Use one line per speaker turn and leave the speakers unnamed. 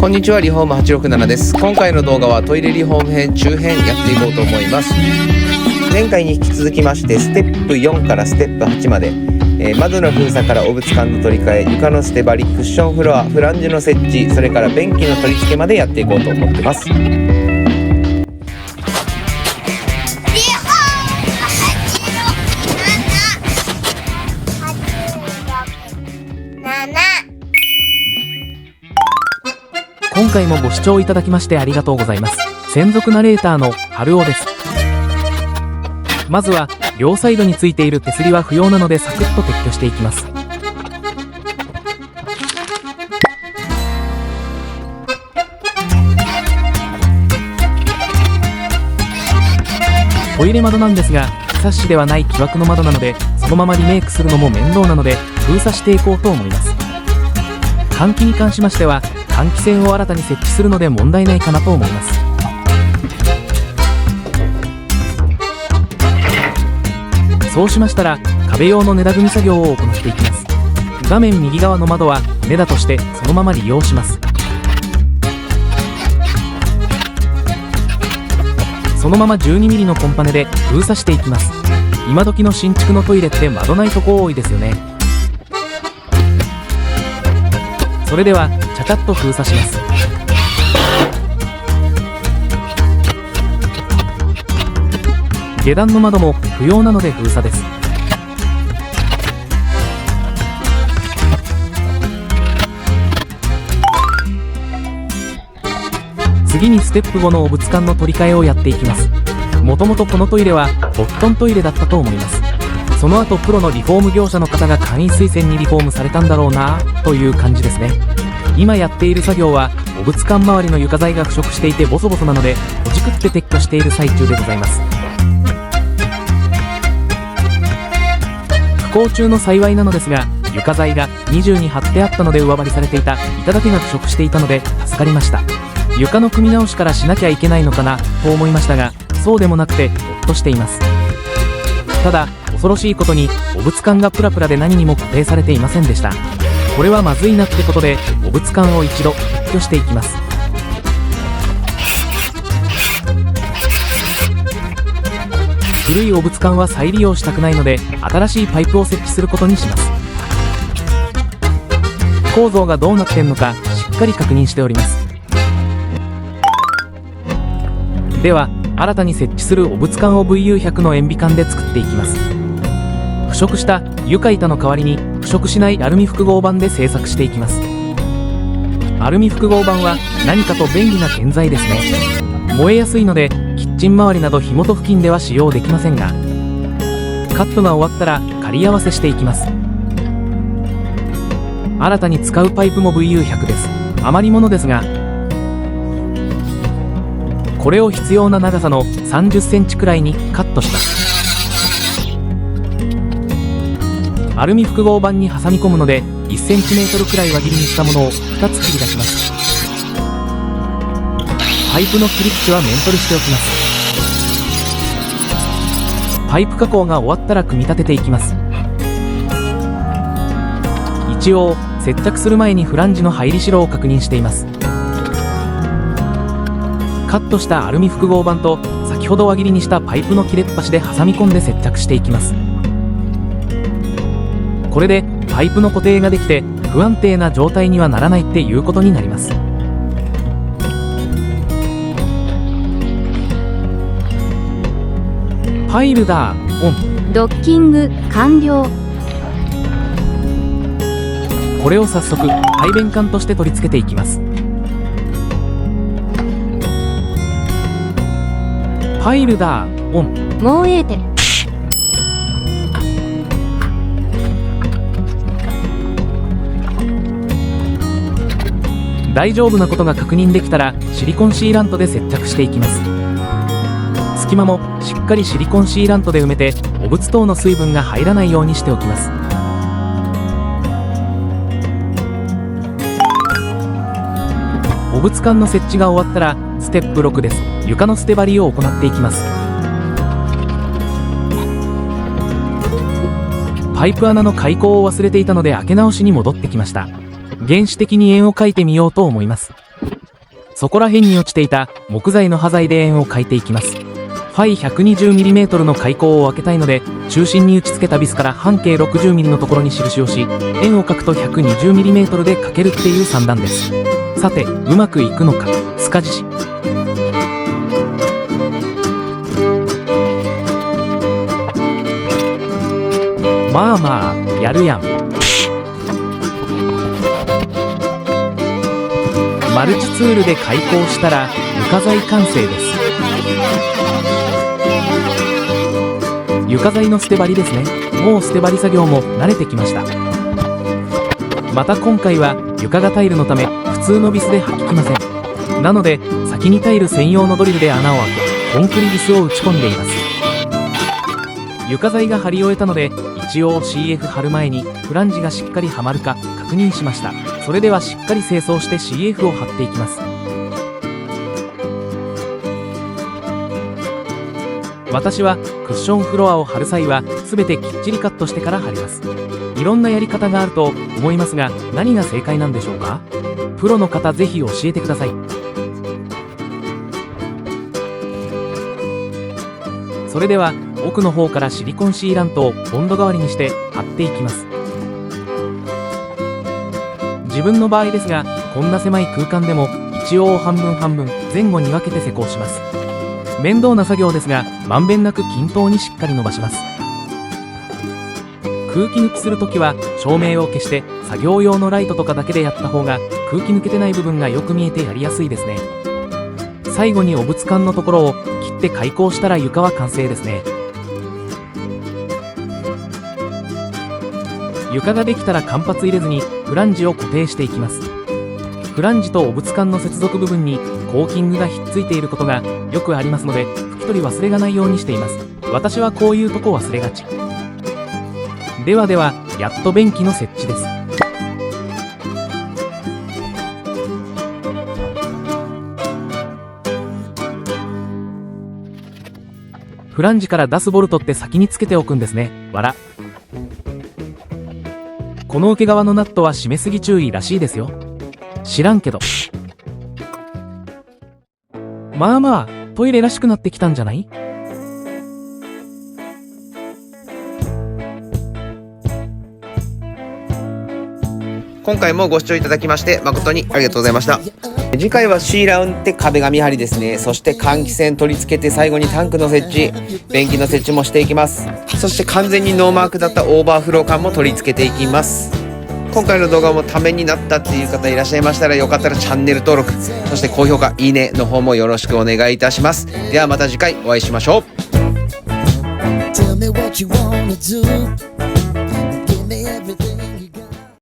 こんにちは、リフォーム867です。今回の動画はトイレリフォーム編中編やっていこうと思います。前回に引き続きましてステップ4からステップ8まで、窓の封鎖から汚物管の取り替え、床の捨て張り、クッションフロア、フランジュの設置、それから便器の取り付けまでやっていこうと思ってます。
今回もご視聴いただきましてありがとうございます。専属ナレーターの春尾です。まずは両サイドについている手すりは不要なのでサクッと撤去していきます。トイレ窓なんですが、サッシではない木枠の窓なので、そのままリメイクするのも面倒なので封鎖していこうと思います。換気に関しましては換気扇を新たに設置するので問題ないかなと思います。そうしましたら壁用の根田組み作業を行っていきます。画面右側の窓は根田としてそのまま利用します。そのまま 12mm のコンパネで封鎖していきます。今時の新築のトイレって窓ないとこ多いですよね。それではちゃちゃっと封鎖します。下段の窓も不要なので封鎖です。次にステップ5の汚物管の取り替えをやっていきます。もともとこのトイレはボットントイレだったと思います。その後プロのリフォーム業者の方が簡易推薦にリフォームされたんだろうなという感じですね。今やっている作業は汚物管周りの床材が腐食していてボソボソなのでほじくって撤去している最中でございます。不幸中の幸いなのですが、床材が20に貼ってあったので上張りされていた板だけが腐食していたので助かりました。床の組み直しからしなきゃいけないのかなと思いましたが、そうでもなくてほっとしています。ただ恐ろしいことに汚物管がプラプラで何にも固定されていませんでした。これはまずいなってことで汚物管を一度撤去していきます。古い汚物管は再利用したくないので新しいパイプを設置することにします。構造がどうなってんのかしっかり確認しております。では新たに設置する汚物管を VU100 の塩ビ管で作っていきます。腐食した床板の代わりに腐食しないアルミ複合板で製作していきます。アルミ複合板は何かと便利な建材ですね。燃えやすいのでキッチン周りなど火元付近では使用できませんが、カットが終わったら仮り合わせしていきます。新たに使うパイプも VU100 です。余り物ですが、これを必要な長さの30センチくらいにカットします。アルミ複合板に挟み込むので1センチメートルくらい輪切りにしたものを2つ切り出します。パイプの切り口は面取りしておきます。パイプ加工が終わったら組み立てていきます。一応接着する前にフランジの入り代を確認しています。カットしたアルミ複合板と先ほど輪切りにしたパイプの切れっ端で挟み込んで接着していきます。これでパイプの固定ができて不安定な状態にはならないっていうことになります。ファイルダーオン。
ドッキング完了。
これを早速排便管として取り付けていきます。ファイルダーオン。
もうええて。
大丈夫なことが確認できたらシリコンシーラントで接着していきます。隙間もしっかりシリコンシーラントで埋めて汚物等の水分が入らないようにしておきます。汚物管の設置が終わったらステップ6です。床の捨て張りを行っていきます。パイプ穴の開口を忘れていたので開け直しに戻ってきました。原始的に円を描いてみようと思います。そこら辺に落ちていた木材の端材で円を描いていきます。ファイ 120mm の開口を開けたいので、中心に打ち付けたビスから半径 60mm のところに印をし、円を描くと 120mm で描けるっていう算段です。さて、うまくいくのか、スカジシ。まあまあ、やるやん。マルチツールで開口したら床材完成です。床材の捨て張りですね。もう捨て張り作業も慣れてきました。また今回は床がタイルのため普通のビスで履ききません。なので先にタイル専用のドリルで穴を開け、コンクリビスを打ち込んでいます。床材が張り終えたので、一応 CF 貼る前にフランジがしっかりはまるか確認しました。それではしっかり清掃して CF を貼っていきます。私はクッションフロアを貼る際は全てきっちりカットしてから貼ります。いろんなやり方があると思いますが、何が正解なんでしょうか？プロの方ぜひ教えてください。それでは奥の方からシリコンシーラントをボンド代わりにして貼っていきます。自分の場合ですが、こんな狭い空間でも一応半分半分前後に分けて施工します。面倒な作業ですが、まんべんなく均等にしっかり伸ばします。空気抜きするときは照明を消して作業用のライトとかだけでやった方が空気抜けてない部分がよく見えてやりやすいですね。最後にお物管のところを切って開口したら床は完成ですね。床ができたら間髪入れずにフランジを固定していきます。フランジとお物管の接続部分にコーキングがひっついていることがよくありますので、拭き取り忘れがないようにしています。私はこういうとこ忘れがち。ではでは、やっと便器の設置です。フランジから出すボルトって先につけておくんですね。わら。この受け側のナットは締めすぎ注意らしいですよ。知らんけど。まあまあ、トイレらしくなってきたんじゃない？
今回もご視聴いただきまして誠にありがとうございました。次回はシーラウンって壁紙張りですね。そして換気扇取り付けて最後にタンクの設置、便器の設置もしていきます。そして完全にノーマークだったオーバーフロー管も取り付けていきます。今回の動画もためになったっていう方いらっしゃいましたら、よかったらチャンネル登録、そして高評価、いいねの方もよろしくお願いいたします。ではまた次回お会いしましょう。